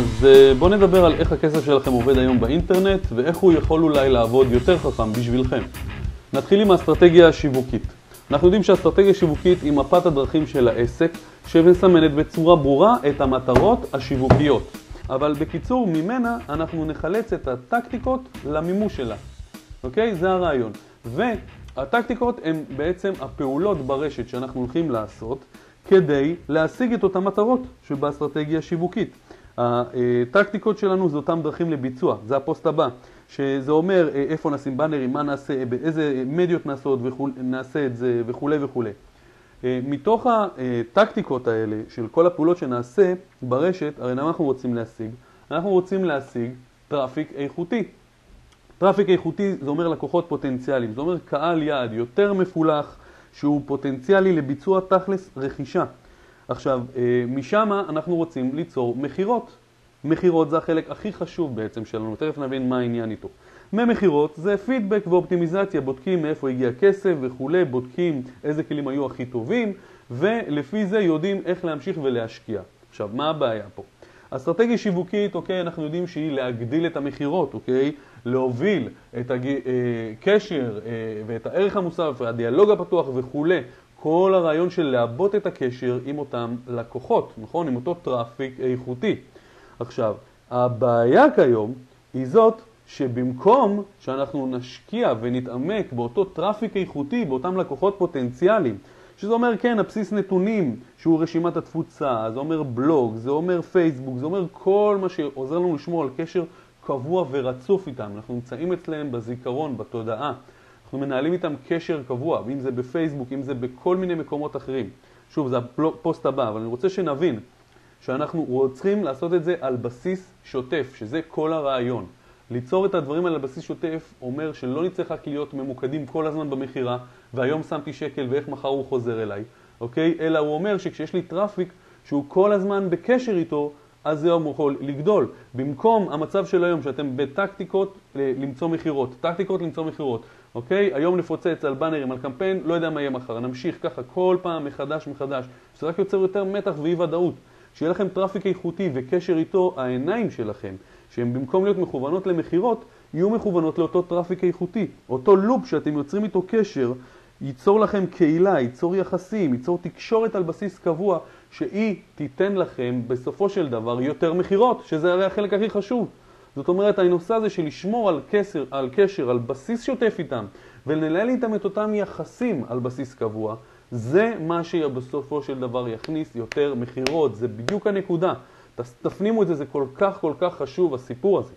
אז בואו נדבר על איך הכסף שלכם עובד היום באינטרנט ואיך הוא יכול אולי לעבוד יותר חכם בשבילכם. נתחיל עם האסטרטגיה השיווקית. אנחנו יודעים שהאסטרטגיה השיווקית היא מפת הדרכים של העסק שמסמנת בצורה ברורה את המטרות השיווקיות. אבל בקיצור ממנה אנחנו נחלץ את הטקטיקות למימוש שלה. אוקיי? זה הרעיון. והטקטיקות הן בעצם הפעולות ברשת שאנחנו הולכים לעשות כדי להשיג את אותן מטרות שבאסטרטגיה השיווקית. הטקטיקות שלנו זה אותם דרכים לביצוע, זה הפוסט הבא, שזה אומר איפה נשים בנרים, מה נעשה, באיזה מדיות נעשה את זה וכו' וכו'. מתוך הטקטיקות האלה של כל הפעולות שנעשה ברשת, הרי אנחנו רוצים להשיג? אנחנו רוצים להשיג טראפיק איכותי. טראפיק איכותי זה אומר לקוחות פוטנציאליים, זה אומר קהל יעד יותר מפולח שהוא פוטנציאלי לביצוע תכלס רכישה. עכשיו, משם אנחנו רוצים ליצור מחירות. מחירות זה החלק הכי חשוב בעצם שלנו, תכף נבין מה העניין איתו. ממחירות זה פידבק ואופטימיזציה, בודקים מאיפה הגיע כסף וכו', בודקים איזה כלים היו הכי טובים, ולפי זה יודעים איך להמשיך ולהשקיע. עכשיו, מה הבעיה פה? אסטרטגיה שיווקית, אוקיי, אנחנו יודעים שהיא להגדיל את המחירות, אוקיי? להוביל את הקשר ואת הערך המוסף והדיאלוג הפתוח וכו'. כל הרעיון של לעבות את הקשר עם אותם לקוחות, נכון? עם אותו טראפיק איכותי. עכשיו, הבעיה כיום היא זאת שבמקום שאנחנו נשקיע ונתעמק באותו טראפיק איכותי, באותם לקוחות פוטנציאליים, שזה אומר, כן, הבסיס נתונים, שהוא רשימת התפוצה, זה אומר בלוג, זה אומר פייסבוק, זה אומר כל מה שעוזר לנו לשמור על קשר קבוע ורצוף איתם. אנחנו נמצאים אצלם בזיכרון, בתודעה. אנחנו מנהלים איתם קשר קבוע, ואם זה בפייסבוק, אם זה בכל מיני מקומות אחרים. שוב, זה הפוסט הבא, אבל אני רוצה שנבין שאנחנו צריכים לעשות את זה על בסיס שוטף, שזה כל הרעיון. ליצור את הדברים על בסיס שוטף אומר שלא נצטרך רק להיות ממוקדים כל הזמן במחירה, והיום שמתי שקל ואיך מחר הוא חוזר אליי, אוקיי? אלא הוא אומר שכשיש לי טראפיק שהוא כל הזמן בקשר איתו, אז זה יכול לגדול. במקום המצב של היום שאתם בטקטיקות למצוא מחירות, טקטיקות למצוא מחירות, אוקיי? היום נפוצץ על בנרים, על קמפיין, לא יודע מה יהיה מחר, נמשיך ככה כל פעם מחדש, שזה רק יוצר יותר מתח ואי ודאות. שיהיה לכם טראפיק איכותי וקשר איתו, העיניים שלכם, שהן במקום להיות מכוונות למחירות, יהיו מכוונות לאותו טראפיק איכותי. אותו לופ שאתם יוצרים איתו קשר, ייצור לכם קהילה, ייצור יחסים, ייצור תקשורת על בסיס קבוע, שהיא תיתן לכם בסופו של דבר יותר מחירות, שזה הרי החלק הכי חשוב. זאת אומרת, הנושא הזה של לשמור על קשר, על בסיס שוטף איתם, ולנהל איתם את אותם יחסים על בסיס קבוע, זה מה שבסופו של דבר יכניס יותר מחירות. זה בדיוק הנקודה. תפנימו את זה, זה כל כך חשוב, הסיפור הזה.